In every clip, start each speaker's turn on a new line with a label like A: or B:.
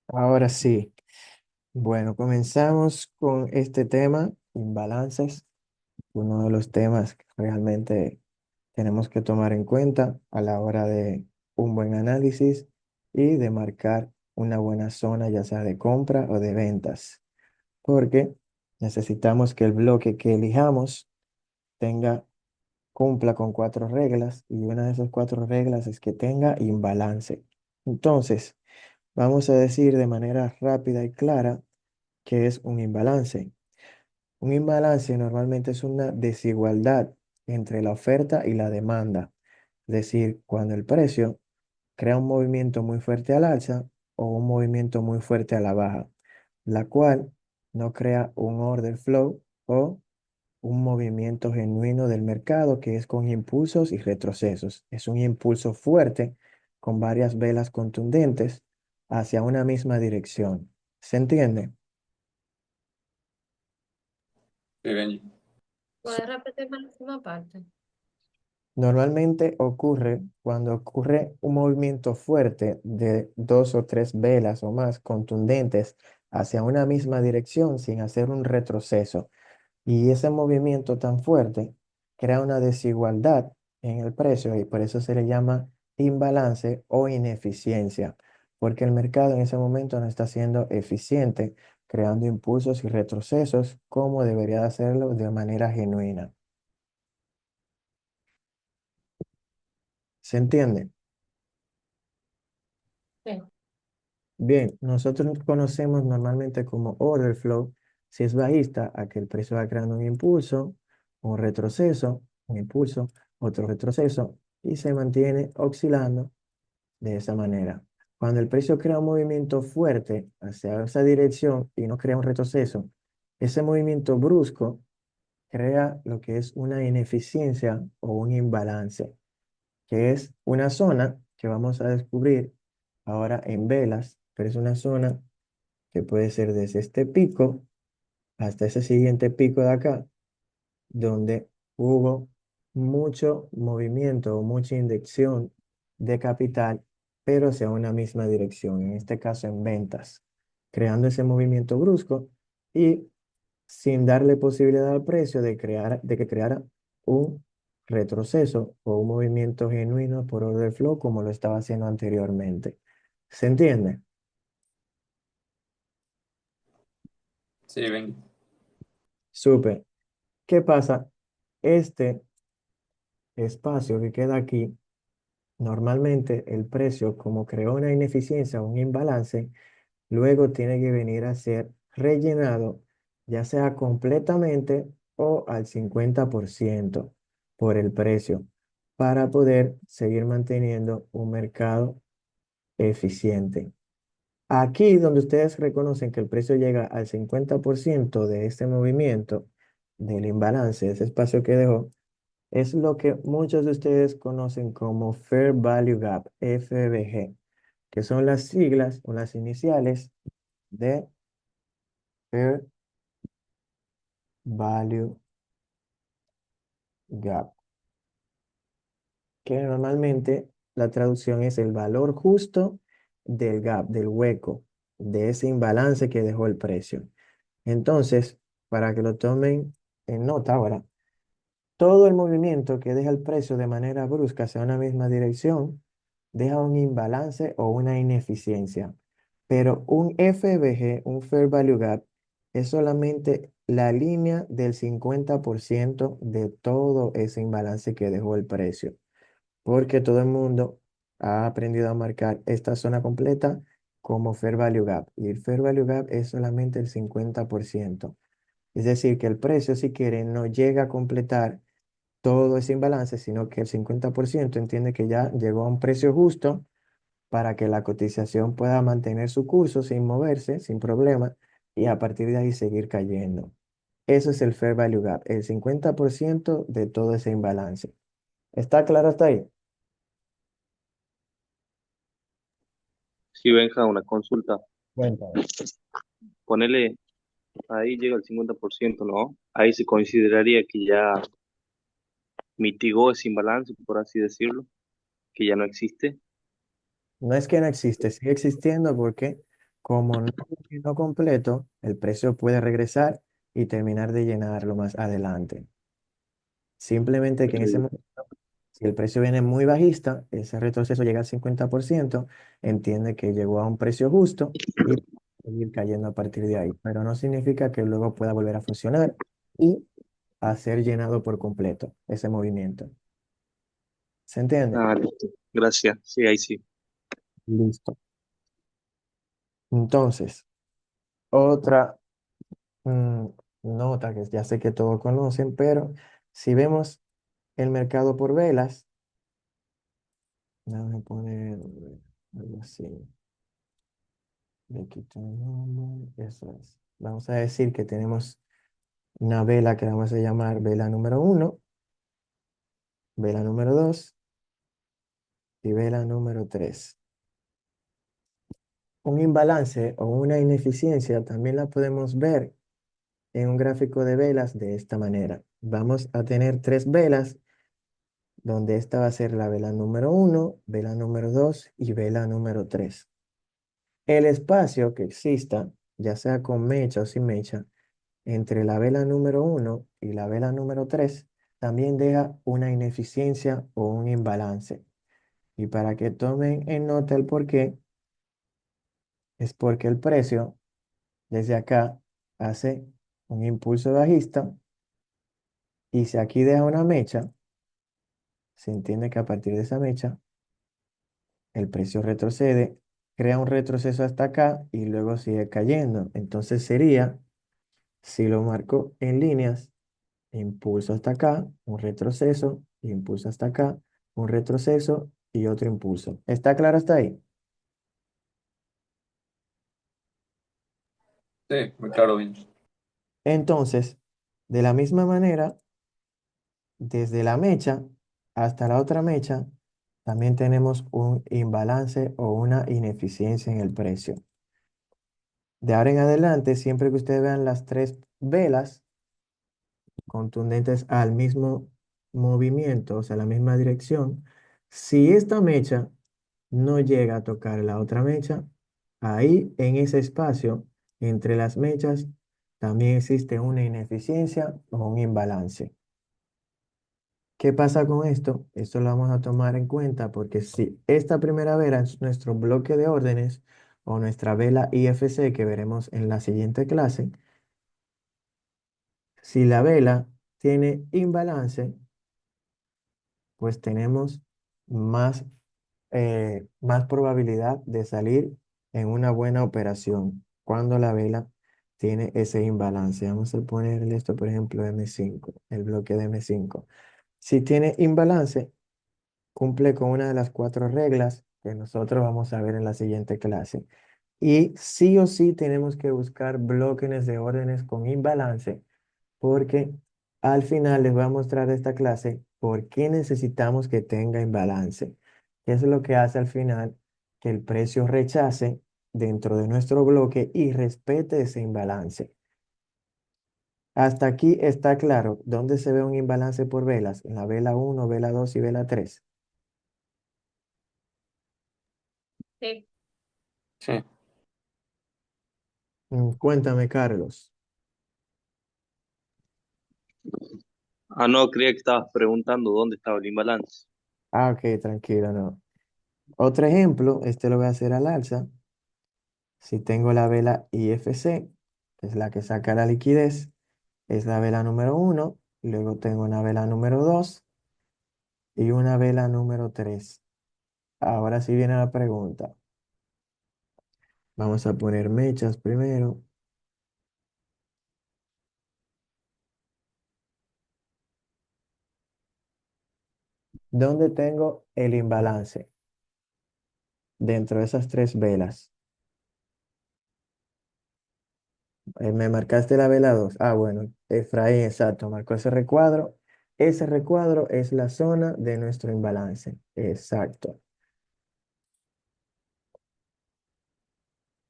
A: Ahora sí, bueno, comenzamos con este tema, imbalances, uno de los temas que realmente tenemos que tomar en cuenta a la hora de un buen análisis y de marcar una buena zona, ya sea de compra o de ventas, porque necesitamos que el bloque que elijamos tenga, cumpla con cuatro reglas y una de esas cuatro reglas es que tenga imbalance. Entonces, vamos a decir de manera rápida y clara qué es un imbalance. Un imbalance normalmente es una desigualdad entre la oferta y la demanda, es decir, cuando el precio crea un movimiento muy fuerte al alza o un movimiento muy fuerte a la baja, la cual no crea un order flow o un movimiento genuino del mercado que es con impulsos y retrocesos. Es un impulso fuerte con varias velas contundentes hacia una misma dirección. ¿Se entiende?
B: Sí, Benji.
A: So-
C: ¿Puedes repetirme la última parte?
A: Normalmente ocurre cuando ocurre un movimiento fuerte de dos o tres velas o más contundentes hacia una misma dirección sin hacer un retroceso. Y ese movimiento tan fuerte crea una desigualdad en el precio y por eso se le llama imbalance o ineficiencia, porque el mercado en ese momento no está siendo eficiente, creando impulsos y retrocesos como debería de hacerlo de manera genuina. ¿Se entiende?
C: Sí.
A: Bien, nosotros conocemos normalmente como order flow, si es bajista, a que el precio va creando un impulso, un retroceso, un impulso, otro retroceso, y se mantiene oscilando de esa manera. Cuando el precio crea un movimiento fuerte hacia esa dirección y no crea un retroceso, ese movimiento brusco crea lo que es una ineficiencia o un imbalance, que es una zona que vamos a descubrir ahora en velas, pero es una zona que puede ser desde este pico hasta ese siguiente pico de acá, donde hubo mucho movimiento o mucha inyección de capital, pero hacia una misma dirección, en este caso en ventas, creando ese movimiento brusco y sin darle posibilidad al precio de que creara un retroceso o un movimiento genuino por order flow como lo estaba haciendo anteriormente. ¿Se entiende?
B: Sí, Benji.
A: Súper. ¿Qué pasa? Este espacio que queda aquí, normalmente el precio, como creó una ineficiencia, un imbalance, luego tiene que venir a ser rellenado, ya sea completamente o al 50% por el precio, para poder seguir manteniendo un mercado eficiente. Aquí donde ustedes reconocen que el precio llega al 50% de este movimiento, del imbalance, ese espacio que dejó, es lo que muchos de ustedes conocen como Fair Value Gap, FVG, que son las siglas o las iniciales de Fair Value Gap, que normalmente la traducción es el valor justo del gap, del hueco, de ese imbalance que dejó el precio. Entonces, para que lo tomen en nota ahora, todo el movimiento que deja el precio de manera brusca hacia una misma dirección deja un imbalance o una ineficiencia. Pero un FVG, un Fair Value Gap, es solamente la línea del 50% de todo ese imbalance que dejó el precio. Porque todo el mundo ha aprendido a marcar esta zona completa como Fair Value Gap. Y el Fair Value Gap es solamente el 50%. Es decir, que el precio, si quiere, no llega a completar todo ese imbalance, sino que el 50% entiende que ya llegó a un precio justo para que la cotización pueda mantener su curso sin moverse, sin problema, y a partir de ahí seguir cayendo. Eso es el Fair Value Gap, el 50% de todo ese imbalance. ¿Está claro hasta ahí?
D: Sí, Benja, una consulta.
A: Cuéntame.
D: Ponele, ahí llega el 50%, ¿no? Ahí se consideraría que ya mitigó ese imbalance, por así decirlo, que ya no existe.
A: No es que no existe, sigue existiendo porque Como no llenó completo, el precio puede regresar y terminar de llenarlo más adelante. Simplemente que en ese
D: Sí.
A: momento, si el precio viene muy bajista, ese retroceso llega al 50%, entiende que llegó a un precio justo y puede seguir cayendo a partir de ahí. Pero no significa que luego pueda volver a funcionar y a ser llenado por completo ese movimiento. ¿Se entiende?
D: Ah, listo. Gracias. Sí, ahí sí.
A: Listo. Entonces, otra mm, nota que ya sé que todos conocen, pero si vemos el mercado por velas, vamos a poner algo así. Le quito el nombre, eso es. Vamos a decir que tenemos una vela que vamos a llamar vela número uno, vela número 2 y vela número 3. Un imbalance o una ineficiencia también la podemos ver en un gráfico de velas de esta manera. Vamos a tener tres velas, donde esta va a ser la vela número uno, vela número 2 y vela número 3. El espacio que exista, ya sea con mecha o sin mecha, entre la vela número uno y la vela número 3 también deja una ineficiencia o un imbalance. Y para que tomen en nota el por qué, es porque el precio desde acá hace un impulso bajista y si aquí deja una mecha, se entiende que a partir de esa mecha el precio retrocede, crea un retroceso hasta acá y luego sigue cayendo. Entonces sería, si lo marco en líneas, impulso hasta acá, un retroceso, impulso hasta acá, un retroceso y otro impulso. ¿Está claro hasta ahí?
B: Sí, muy claro, Benji.
A: Entonces, de la misma manera, desde la mecha hasta la otra mecha, también tenemos un imbalance o una ineficiencia en el precio. De ahora en adelante, siempre que ustedes vean las tres velas contundentes al mismo movimiento, o sea, la misma dirección, si esta mecha no llega a tocar la otra mecha, ahí en ese espacio entre las mechas también existe una ineficiencia o un imbalance. ¿Qué pasa con esto? Esto lo vamos a tomar en cuenta porque si esta primera vela es nuestro bloque de órdenes o nuestra vela IFC que veremos en la siguiente clase, si la vela tiene imbalance, pues tenemos más, más probabilidad de salir en una buena operación cuando la vela tiene ese imbalance. Vamos a ponerle esto, por ejemplo, M5, el bloque de M5. Si tiene imbalance, cumple con una de las cuatro reglas que nosotros vamos a ver en la siguiente clase. Y sí o sí tenemos que buscar bloques de órdenes con imbalance porque al final les voy a mostrar esta clase por qué necesitamos que tenga imbalance. ¿Qué es lo que hace al final? Que el precio rechace dentro de nuestro bloque y respete ese imbalance. Hasta aquí está claro dónde se ve un imbalance por velas, en la vela uno, vela 2 y vela 3.
C: Sí.
B: Sí.
A: Cuéntame, Carlos.
D: Ah, no, creía que estabas preguntando dónde estaba el imbalance.
A: Ah, ok, tranquilo, no. Otro ejemplo, este lo voy a hacer al alza. Si tengo la vela IFC, que es la que saca la liquidez, es la vela número uno, luego tengo una vela número 2 y una vela número 3. Ahora sí viene la pregunta. Vamos a poner mechas primero. ¿Dónde tengo el imbalance? Dentro de esas tres velas. Me marcaste la vela 2. Ah, bueno, Efraín, exacto, marcó ese recuadro. Ese recuadro es la zona de nuestro imbalance. Exacto.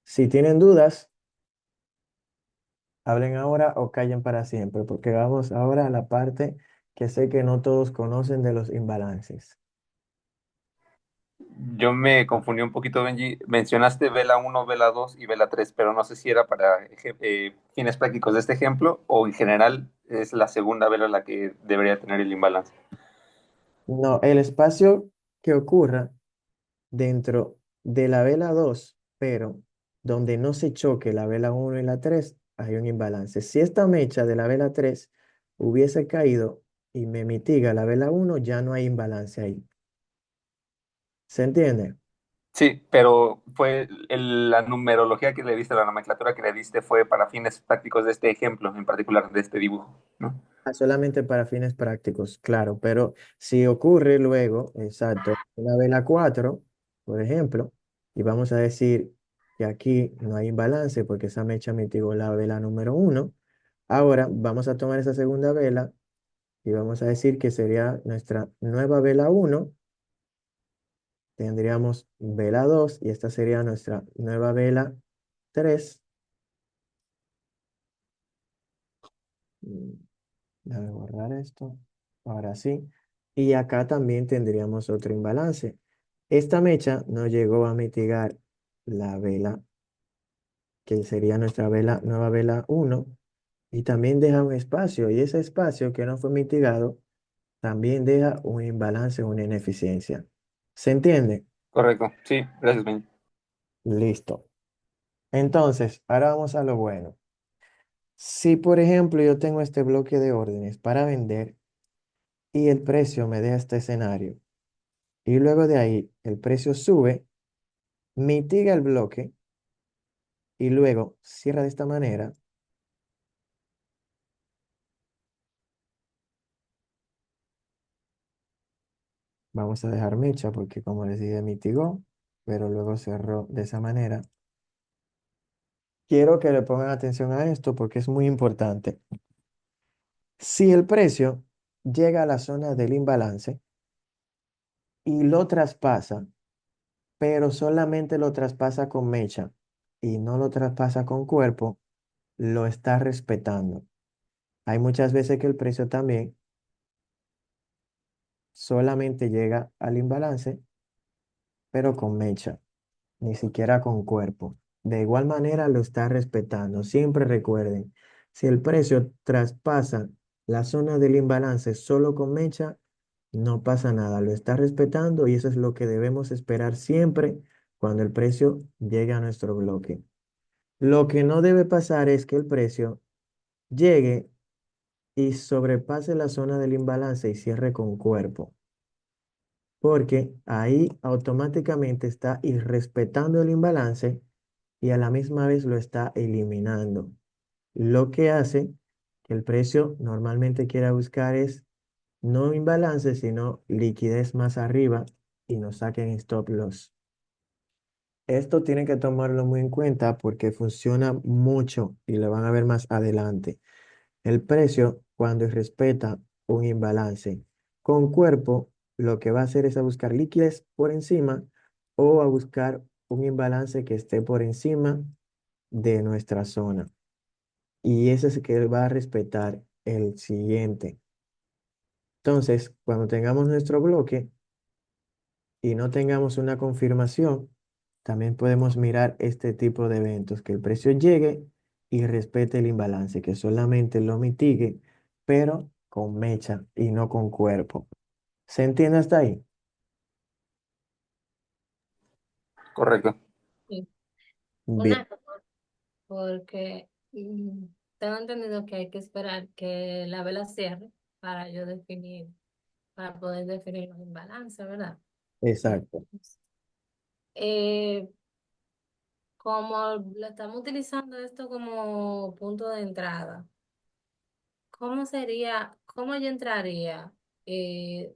A: Si tienen dudas, hablen ahora o callen para siempre, porque vamos ahora a la parte que sé que no todos conocen de los imbalances.
B: Yo me confundí un poquito, Benji. Mencionaste vela uno, vela 2 y vela 3, pero no sé si era para fines prácticos de este ejemplo o en general es la segunda vela la que debería tener el imbalance.
A: No, el espacio que ocurra dentro de la vela 2, pero donde no se choque la vela uno y la 3, hay un imbalance. Si esta mecha de la vela 3 hubiese caído y me mitiga la vela uno, ya no hay imbalance ahí. ¿Se entiende?
B: Sí, pero fue la numerología que le diste, la nomenclatura que le diste fue para fines prácticos de este ejemplo, en particular de este dibujo, ¿no?
A: Solamente para fines prácticos, claro, pero si ocurre luego, exacto, una vela 4, por ejemplo, y vamos a decir que aquí no hay imbalance porque esa mecha mitigó la vela número uno, ahora vamos a tomar esa segunda vela y vamos a decir que sería nuestra nueva vela uno, tendríamos vela 2 y esta sería nuestra nueva vela 3. Déjame borrar esto. Ahora sí. Y acá también tendríamos otro imbalance. Esta mecha no llegó a mitigar la vela, que sería nuestra vela, nueva vela uno, y también deja un espacio. Y ese espacio que no fue mitigado también deja un imbalance, una ineficiencia. ¿Se entiende?
B: Correcto, sí, gracias, Benji.
A: Listo. Entonces, ahora vamos a lo bueno. Si, por ejemplo, yo tengo este bloque de órdenes para vender y el precio me deja este escenario, y luego de ahí el precio sube, mitiga el bloque y luego cierra de esta manera. Vamos a dejar mecha porque como les dije mitigó, pero luego cerró de esa manera. Quiero que le pongan atención a esto porque es muy importante. Si el precio llega a la zona del imbalance y lo traspasa, pero solamente lo traspasa con mecha y no lo traspasa con cuerpo, lo está respetando. Hay muchas veces que el precio también solamente llega al imbalance, pero con mecha, ni siquiera con cuerpo. De igual manera lo está respetando. Siempre recuerden, si el precio traspasa la zona del imbalance solo con mecha, no pasa nada, lo está respetando y eso es lo que debemos esperar siempre cuando el precio llegue a nuestro bloque. Lo que no debe pasar es que el precio llegue y sobrepase la zona del imbalance y cierre con cuerpo, porque ahí automáticamente está irrespetando el imbalance y a la misma vez lo está eliminando. Lo que hace que el precio normalmente quiera buscar es no imbalance, sino liquidez más arriba y nos saquen stop loss. Esto tienen que tomarlo muy en cuenta porque funciona mucho y lo van a ver más adelante. El precio, cuando respeta un imbalance con cuerpo, lo que va a hacer es a buscar liquidez por encima o a buscar un imbalance que esté por encima de nuestra zona. Y ese es el que va a respetar el siguiente. Entonces, cuando tengamos nuestro bloque y no tengamos una confirmación, también podemos mirar este tipo de eventos, que el precio llegue y respete el imbalance, que solamente lo mitigue, pero con mecha y no con cuerpo. ¿Se entiende hasta ahí?
B: Correcto.
C: Sí.
A: Bien,
C: Una, porque tengo entendido que hay que esperar que la vela cierre para yo definir, para poder definir los imbalances, ¿verdad?
A: exacto.
C: Eh, como lo estamos utilizando esto como punto de entrada, ¿cómo sería, cómo yo entraría? Eh,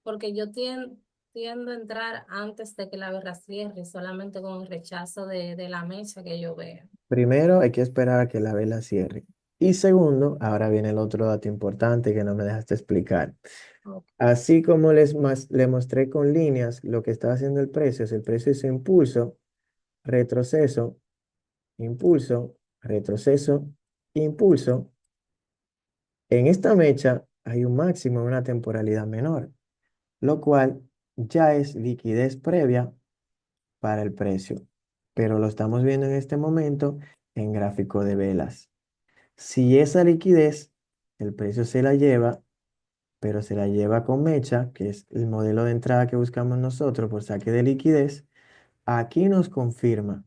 C: Porque yo tiendo a entrar antes de que la vela cierre, solamente con el rechazo de la mesa que yo vea.
A: Primero hay que esperar a que la vela cierre. Y segundo, ahora viene el otro dato importante que no me dejaste explicar.
C: Ok.
A: Así como le mostré con líneas lo que estaba haciendo el precio hizo impulso, retroceso, impulso, retroceso, impulso. En esta mecha hay un máximo en una temporalidad menor, lo cual ya es liquidez previa para el precio, pero lo estamos viendo en este momento en gráfico de velas. Si esa liquidez, el precio se la lleva, pero se la lleva con mecha, que es el modelo de entrada que buscamos nosotros por saque de liquidez, aquí nos confirma.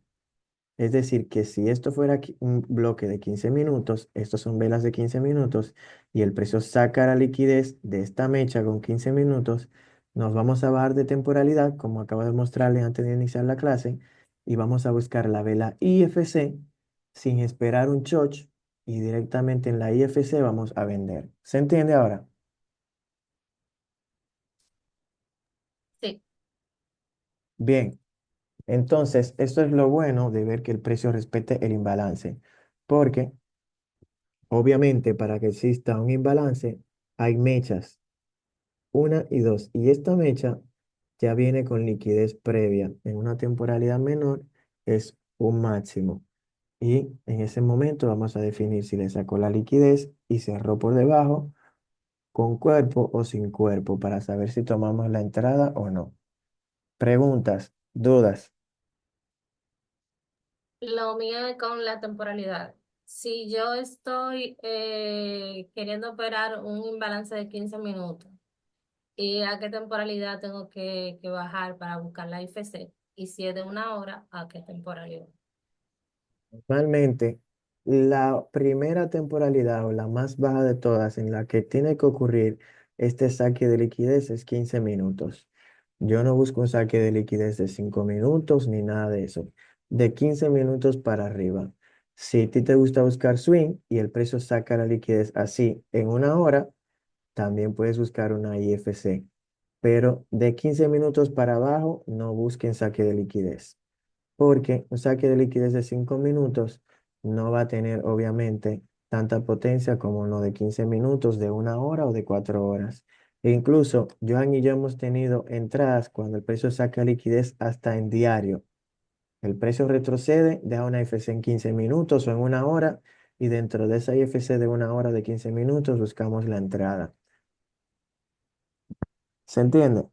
A: Es decir, que si esto fuera un bloque de 15 minutos, estos son velas de 15 minutos, y el precio saca la liquidez de esta mecha con 15 minutos, nos vamos a bajar de temporalidad, como acabo de mostrarle antes de iniciar la clase, y vamos a buscar la vela IFC sin esperar un choch, y directamente en la IFC vamos a vender. ¿Se entiende ahora?
C: Sí,
A: Bien, entonces esto es lo bueno de ver que el precio respete el imbalance, porque obviamente, para que exista un imbalance, hay mechas, una y dos. Y esta mecha ya viene con liquidez previa. En una temporalidad menor es un máximo. Y en ese momento vamos a definir si le sacó la liquidez y cerró por debajo, con cuerpo o sin cuerpo, para saber si tomamos la entrada o no. Preguntas, dudas.
C: lo mío es con la temporalidad. Si yo estoy queriendo operar un imbalance de 15 minutos, ¿y a qué temporalidad tengo que bajar para buscar la IFC? Y si es de una hora, ¿a qué temporalidad?
A: Normalmente, la primera temporalidad o la más baja de todas en la que tiene que ocurrir este saque de liquidez es 15 minutos. Yo no busco un saque de liquidez de 5 minutos ni nada de eso. De 15 minutos para arriba. Si a ti te gusta buscar swing y el precio saca la liquidez así en una hora, también puedes buscar una IFC. Pero de 15 minutos para abajo, no busquen saque de liquidez porque un saque de liquidez de 5 minutos no va a tener obviamente tanta potencia como uno de 15 minutos, de una hora o de 4 horas. E incluso Johan y yo hemos tenido entradas cuando el precio saca liquidez hasta en diario. El precio retrocede, deja una IFC en 15 minutos o en una hora y dentro de esa IFC de una hora de 15 minutos buscamos la entrada. ¿Se entiende?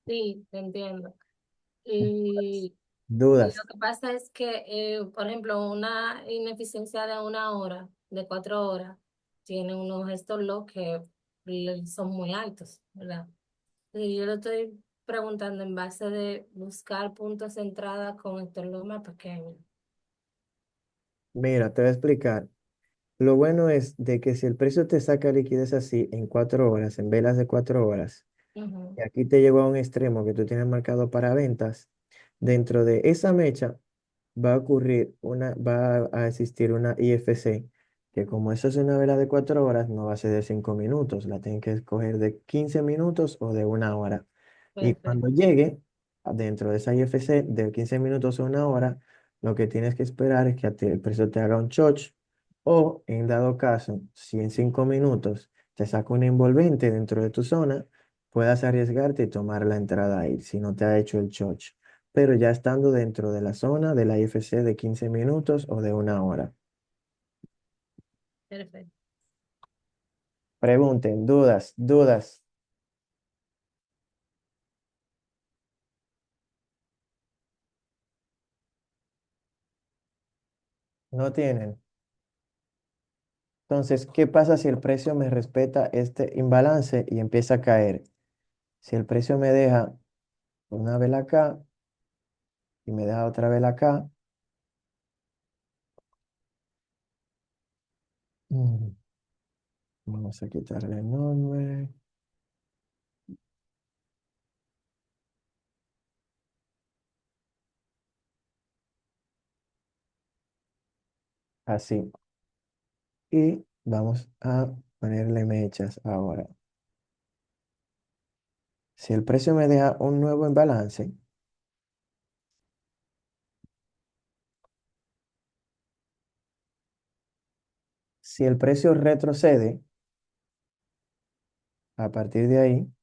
C: Sí, te entiendo. Y lo
A: ¿Dudas?
C: que pasa es que, por ejemplo, una ineficiencia de una hora, de 4 horas, tiene unos stop loss que son muy altos, ¿verdad? Y yo lo estoy preguntando en base de buscar puntos de entrada con stop loss más pequeños.
A: Mira, te voy a explicar. Lo bueno es de que si el precio te saca liquidez así en 4 horas, en velas de 4 horas,
C: Ujú,
A: y aquí te llegó a un extremo que tú tienes marcado para ventas, dentro de esa mecha va a existir una IFC, que como eso es una vela de 4 horas, no va a ser de 5 minutos, la tienen que escoger de 15 minutos o de una hora. Y cuando
C: perfecto,
A: llegue dentro de esa IFC de 15 minutos o una hora, lo que tienes que esperar es que el precio te haga un choch o, en dado caso, si en 5 minutos te saca un envolvente dentro de tu zona, puedas arriesgarte y tomar la entrada ahí, si no te ha hecho el choch, pero ya estando dentro de la zona de la IFC de 15 minutos o de una hora.
C: perfecto.
A: Pregunten, dudas, dudas, no tienen. Entonces, ¿qué pasa si el precio me respeta este imbalance y empieza a caer? Si el precio me deja una vela acá y me deja otra vela acá, mm, vamos a quitarle el nombre, así. Y vamos a ponerle mechas ahora. Si el precio me deja un nuevo imbalance, si el precio retrocede, a partir de ahí,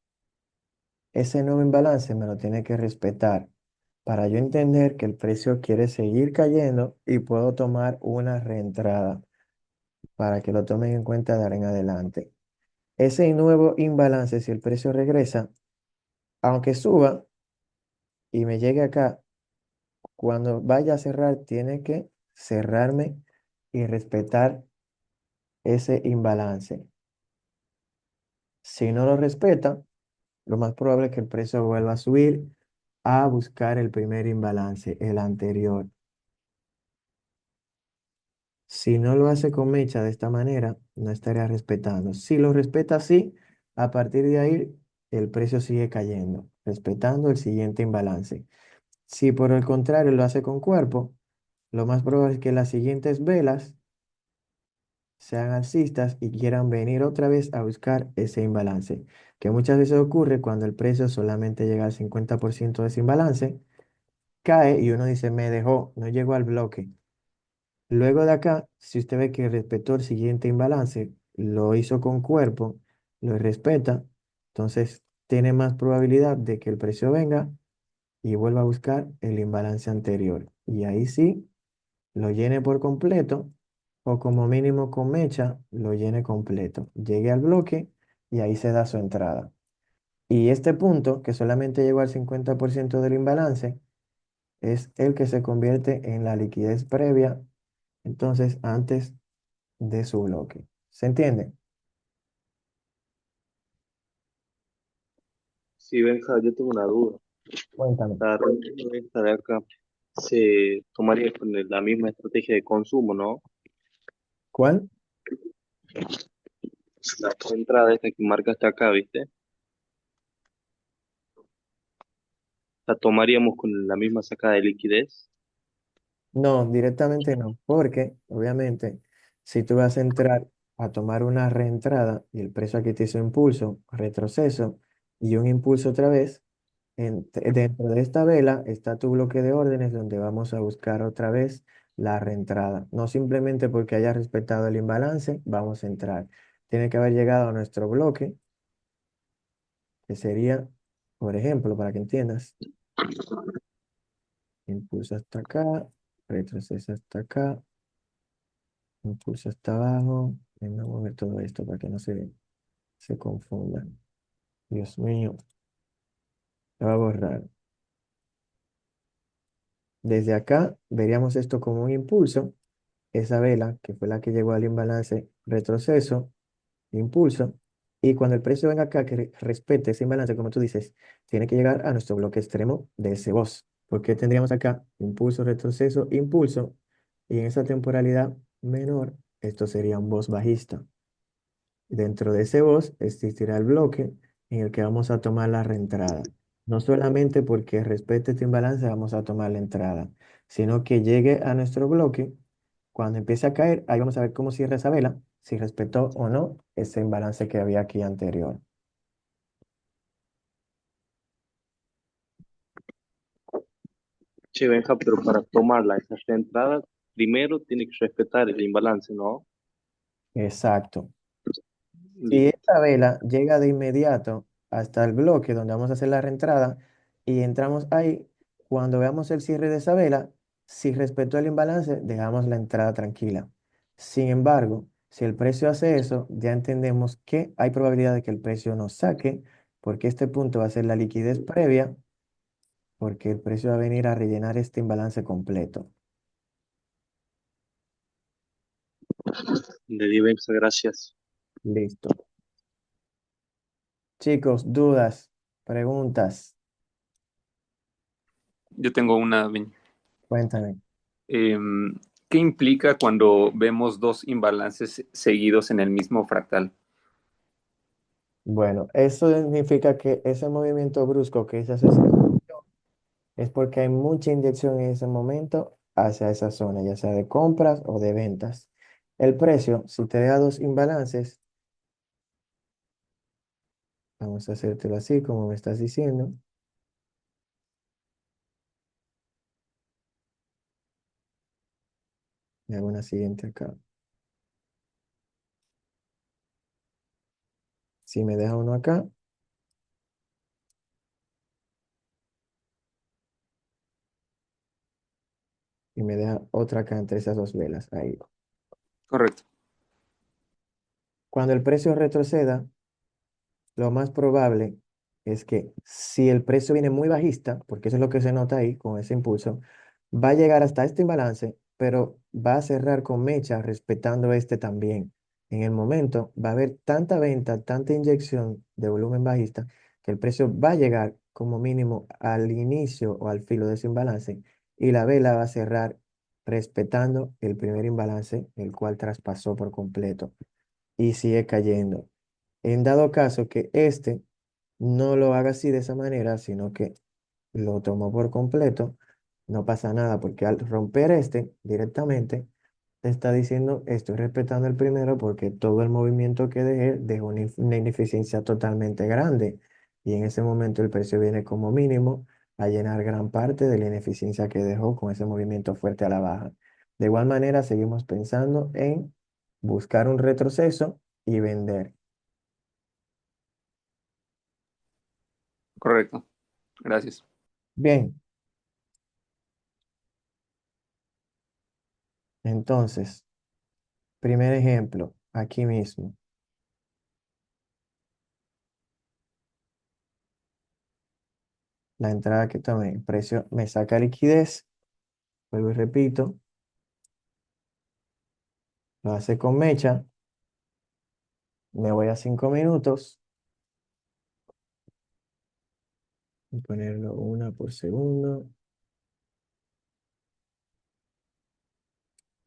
A: ese nuevo imbalance me lo tiene que respetar para yo entender que el precio quiere seguir cayendo y puedo tomar una reentrada para que lo tomen en cuenta de ahora en adelante. Ese nuevo imbalance, si el precio regresa, aunque suba y me llegue acá, cuando vaya a cerrar, tiene que cerrarme y respetar ese imbalance. Si no lo respeta, lo más probable es que el precio vuelva a subir a buscar el primer imbalance, el anterior. Si no lo hace con mecha de esta manera, no estaría respetando. Si lo respeta así, a partir de ahí el precio sigue cayendo, respetando el siguiente imbalance. Si por el contrario lo hace con cuerpo, lo más probable es que las siguientes velas sean alcistas y quieran venir otra vez a buscar ese imbalance, que muchas veces ocurre cuando el precio solamente llega al 50% de ese imbalance, cae y uno dice, me dejó, no llegó al bloque. Luego de acá, si usted ve que respetó el siguiente imbalance, lo hizo con cuerpo, lo respeta, entonces tiene más probabilidad de que el precio venga y vuelva a buscar el imbalance anterior. Y ahí sí, lo llene por completo o como mínimo con mecha, lo llene completo. Llegue al bloque y ahí se da su entrada. Y este punto, que solamente llegó al 50% del imbalance, es el que se convierte en la liquidez previa, entonces antes de su bloque. ¿Se entiende?
D: Sí, Benja, yo tengo una duda.
A: Cuéntame.
D: La renta esta de acá se tomaría con la misma estrategia de consumo, ¿no?
A: ¿Cuál?
D: La entrada esta que marcaste acá, ¿viste? La tomaríamos con la misma sacada de liquidez.
A: No, directamente no, porque obviamente si tú vas a entrar a tomar una reentrada y el precio aquí te hizo impulso, retroceso y un impulso otra vez, dentro de esta vela está tu bloque de órdenes donde vamos a buscar otra vez la reentrada. No simplemente porque haya respetado el imbalance, vamos a entrar. Tiene que haber llegado a nuestro bloque, que sería, por ejemplo, para que entiendas, impulso hasta acá, retroceso hasta acá, impulso hasta abajo. Voy a mover todo esto para que no se confunda. Dios mío, lo voy a borrar. Desde acá veríamos esto como un impulso. Esa vela, que fue la que llegó al imbalance, retroceso, impulso. Y cuando el precio venga acá, que respete ese imbalance, como tú dices, tiene que llegar a nuestro bloque extremo de ese BOS. Porque tendríamos acá impulso, retroceso, impulso. Y en esa temporalidad menor, esto sería un BOS bajista. Dentro de ese BOS existirá el bloque en el que vamos a tomar la reentrada. No solamente porque respete este imbalance vamos a tomar la entrada, sino que llegue a nuestro bloque. Cuando empiece a caer, ahí vamos a ver cómo cierra esa vela, si respetó o no ese imbalance que había aquí anterior.
D: Che, Benja, pero para tomarla, esa entrada, primero tiene que respetar el imbalance, ¿no?
A: Exacto. Si
D: Listo.
A: esta vela llega de inmediato hasta el bloque donde vamos a hacer la reentrada y entramos ahí, cuando veamos el cierre de esa vela, si respetó el imbalance, dejamos la entrada tranquila. Sin embargo, si el precio hace eso, ya entendemos que hay probabilidad de que el precio nos saque, porque este punto va a ser la liquidez previa, porque el precio va a venir a rellenar este imbalance completo.
D: Le di Benja, gracias.
A: Listo. Chicos, dudas, preguntas,
B: Yo tengo una, Benji.
A: cuéntame.
B: ¿Qué implica cuando vemos dos imbalances seguidos en el mismo fractal?
A: Bueno, eso significa que ese movimiento brusco que se hace es porque hay mucha inyección en ese momento hacia esa zona, ya sea de compras o de ventas. El precio, si te da dos imbalances, vamos a hacértelo así como me estás diciendo, y hago una siguiente acá. Si me deja uno acá y me deja otra acá entre esas dos velas, ahí.
B: Correcto.
A: Cuando el precio retroceda, lo más probable es que si el precio viene muy bajista, porque eso es lo que se nota ahí con ese impulso, va a llegar hasta este imbalance, pero va a cerrar con mecha respetando este también. En el momento va a haber tanta venta, tanta inyección de volumen bajista, que el precio va a llegar como mínimo al inicio o al filo de ese imbalance y la vela va a cerrar respetando el primer imbalance, el cual traspasó por completo y sigue cayendo. En dado caso que este no lo haga así de esa manera, sino que lo tomó por completo, no pasa nada, porque al romper este directamente, te está diciendo, estoy respetando el primero porque todo el movimiento que dejé dejó una ineficiencia totalmente grande. Y en ese momento el precio viene como mínimo a llenar gran parte de la ineficiencia que dejó con ese movimiento fuerte a la baja. De igual manera, seguimos pensando en buscar un retroceso y vender.
B: Correcto. Gracias.
A: Bien, entonces, primer ejemplo, aquí mismo. La entrada que tomé, el precio me saca liquidez, vuelvo y repito, lo hace con mecha, me voy a 5 minutos, y ponerlo una por segundo,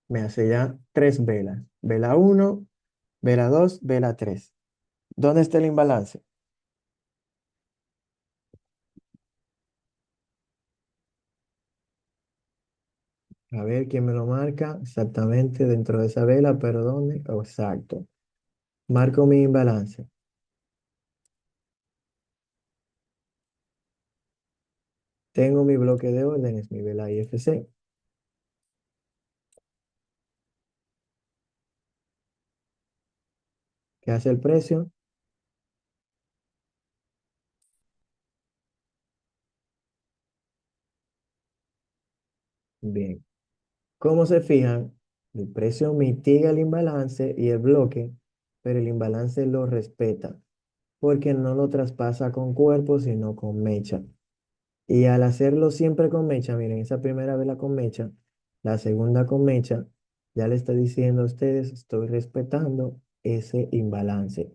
A: me hace ya 3 velas, vela uno, vela 2, vela 3. ¿Dónde está el imbalance? A ver quién me lo marca exactamente dentro de esa vela, pero ¿dónde? Oh, exacto. Marco mi imbalance. Tengo mi bloque de órdenes, mi vela IFC. ¿Qué hace el precio? Bien. ¿Cómo se fijan? El precio mitiga el imbalance y el bloque, pero el imbalance lo respeta porque no lo traspasa con cuerpo, sino con mecha. Y al hacerlo siempre con mecha, miren, esa primera vela con mecha, la segunda con mecha, ya le está diciendo a ustedes, estoy respetando ese imbalance.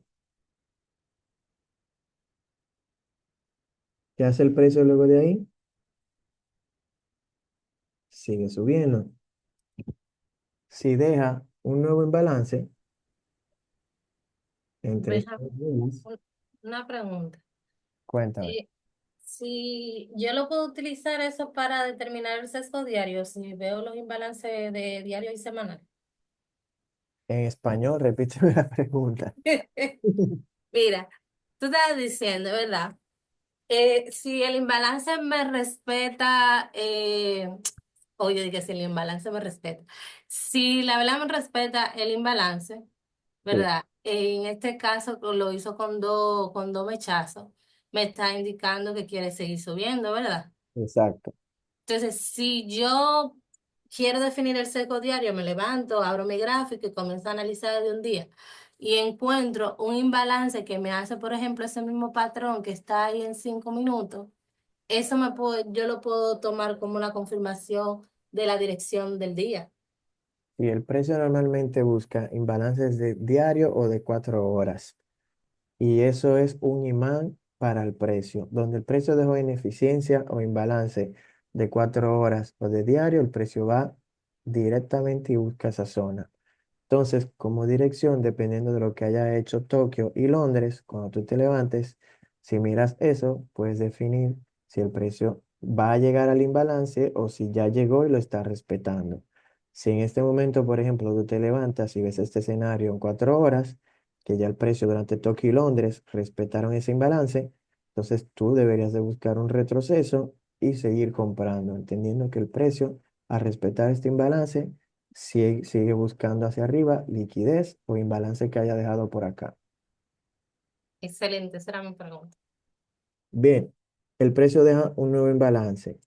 A: ¿Qué hace el precio luego de ahí? Sigue subiendo. Si deja un nuevo imbalance entre
C: Deja-
A: estas velas,
C: un- una pregunta.
A: cuéntame.
C: Eh, si yo lo puedo utilizar eso para determinar el sesgo diario, si veo los imbalances de diario y semanal.
A: En español, repíteme la pregunta.
C: Mira, tú estabas diciendo, ¿verdad? Si el imbalance me respeta, o yo dije si el imbalance me respeta. Si la vela me respeta el imbalance,
A: Sí,
C: ¿verdad? En este caso lo hizo con dos mechazos, me está indicando que quiere seguir subiendo, ¿verdad?
A: exacto.
C: Entonces, si yo quiero definir el seco diario, me levanto, abro mi gráfico y comienzo a analizar de un día y encuentro un imbalance que me hace, por ejemplo, ese mismo patrón que está ahí en 5 minutos, eso yo lo puedo tomar como una confirmación de la dirección del día.
A: Y el precio normalmente busca imbalances de diario o de 4 horas. Y eso es un imán para el precio. Donde el precio dejó ineficiencia o imbalance de 4 horas o de diario, el precio va directamente y busca esa zona. Entonces, como dirección, dependiendo de lo que haya hecho Tokio y Londres, cuando tú te levantes, si miras eso, puedes definir si el precio va a llegar al imbalance o si ya llegó y lo está respetando. Si en este momento, por ejemplo, tú te levantas y ves este escenario en 4 horas, que ya el precio durante Tokio y Londres respetaron ese imbalance, entonces tú deberías de buscar un retroceso y seguir comprando, entendiendo que el precio, al respetar este imbalance, sigue buscando hacia arriba liquidez o imbalance que haya dejado por acá.
C: Excelente, esa era mi pregunta.
A: Bien, el precio deja un nuevo imbalance.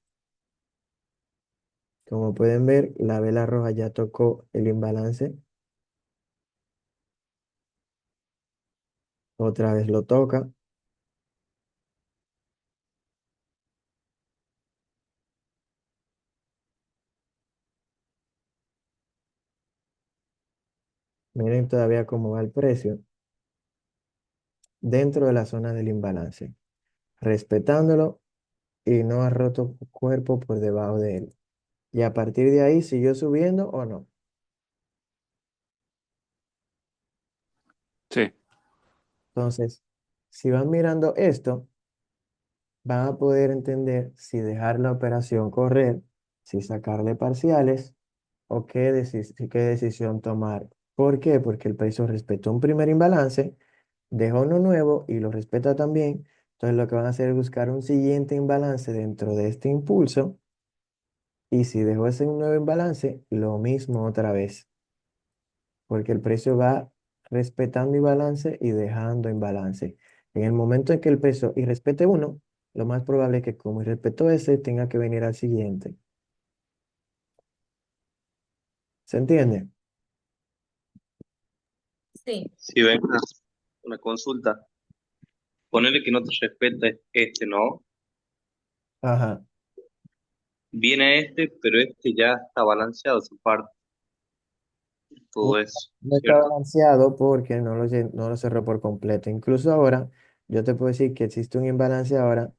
A: Como pueden ver, la vela roja ya tocó el imbalance. Otra vez lo toca. Miren todavía cómo va el precio dentro de la zona del imbalance, respetándolo y no ha roto cuerpo por debajo de él. Y a partir de ahí, ¿siguió subiendo o no?
B: Sí.
A: Entonces, si van mirando esto, van a poder entender si dejar la operación correr, si sacarle parciales o qué decisión tomar. ¿Por qué? Porque el precio respetó un primer imbalance, dejó uno nuevo y lo respeta también. Entonces lo que van a hacer es buscar un siguiente imbalance dentro de este impulso y si dejó ese nuevo imbalance, lo mismo otra vez, porque el precio va respetando imbalance y dejando imbalance. En el momento en que el precio y respete uno, lo más probable es que como respetó ese, tenga que venir al siguiente. ¿Se entiende?
C: Sí,
D: Si ven una consulta, ponele que no te respeta este, ¿no?
A: Ajá.
D: Viene este, pero este ya está balanceado su parte,
A: No,
D: todo eso,
A: no está
D: ¿cierto?
A: balanceado porque no lo cerró por completo. Incluso ahora, yo te puedo decir que existe un imbalance ahora.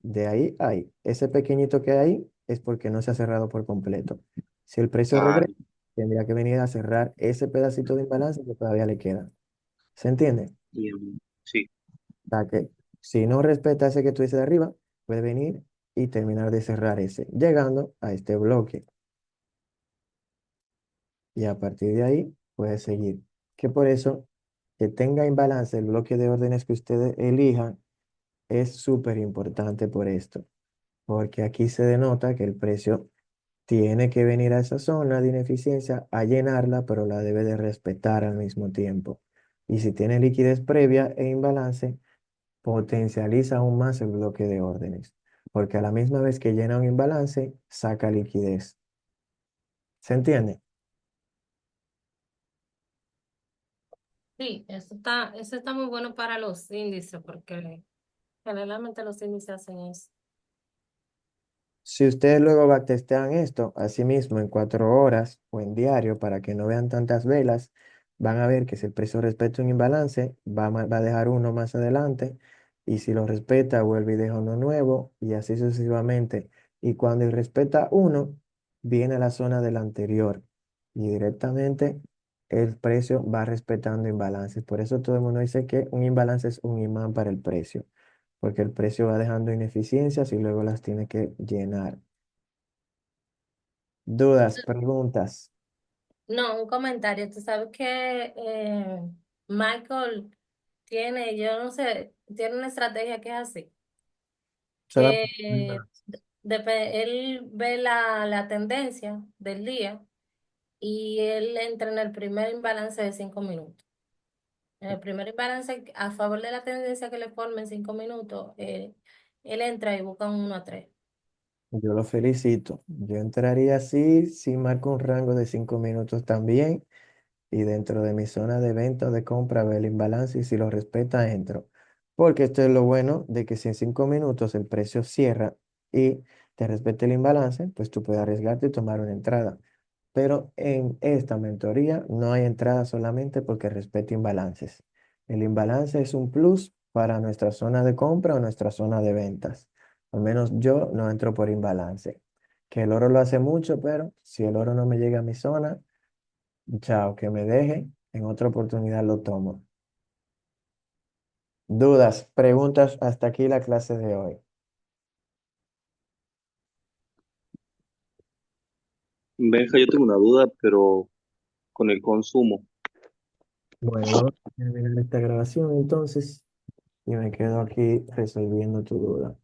A: De ahí hay. Ese pequeñito que hay ahí es porque no se ha cerrado por completo. Si el precio
D: Ah,
A: regresa, tendría que venir a cerrar ese pedacito de imbalance que todavía le queda. ¿Se entiende?
D: bien, sí.
A: O sea que si no respeta ese que tú dices de arriba, puede venir y terminar de cerrar ese, llegando a este bloque. Y a partir de ahí puede seguir. Que por eso, que tenga imbalance el bloque de órdenes que ustedes elijan es súper importante por esto. Porque aquí se denota que el precio tiene que venir a esa zona de ineficiencia a llenarla, pero la debe de respetar al mismo tiempo. Y si tiene liquidez previa e imbalance, potencializa aún más el bloque de órdenes, porque a la misma vez que llena un imbalance, saca liquidez. ¿Se entiende?
C: sí, eso está muy bueno para los índices, porque generalmente los índices hacen eso.
A: Si ustedes luego backtestean esto, así mismo en 4 horas o en diario, para que no vean tantas velas, van a ver que si el precio respeta un imbalance, va a dejar uno más adelante, y si lo respeta, vuelve y deja uno nuevo, y así sucesivamente. Y cuando respeta uno, viene a la zona del anterior, y directamente el precio va respetando imbalances. Por eso todo el mundo dice que un imbalance es un imán para el precio porque el precio va dejando ineficiencias y luego las tiene que llenar. Dudas, preguntas.
C: No, un comentario. Tú sabes que Michael tiene, yo no sé, tiene una estrategia que es así,
A: Solamente
C: que él ve la tendencia del día y él entra en el primer imbalance de 5 minutos. En el primer imbalance a favor de la tendencia que le forme en 5 minutos, él entra y busca un 1 a 3.
A: yo lo felicito. Yo entraría así, si marco un rango de 5 minutos también. Y dentro de mi zona de venta o de compra ve el imbalance y si lo respeta entro. Porque esto es lo bueno de que si en 5 minutos el precio cierra y te respeta el imbalance, pues tú puedes arriesgarte y tomar una entrada. Pero en esta mentoría no hay entrada solamente porque respeta imbalances. El imbalance es un plus para nuestra zona de compra o nuestra zona de ventas. Al menos yo no entro por imbalance. Que el oro lo hace mucho, pero si el oro no me llega a mi zona, chao, que me deje, en otra oportunidad lo tomo. Dudas, preguntas, hasta aquí la clase de hoy.
D: Benja, yo tengo una duda, pero con el consumo.
A: Bueno, vamos a terminar esta grabación entonces y me quedo aquí resolviendo tu duda.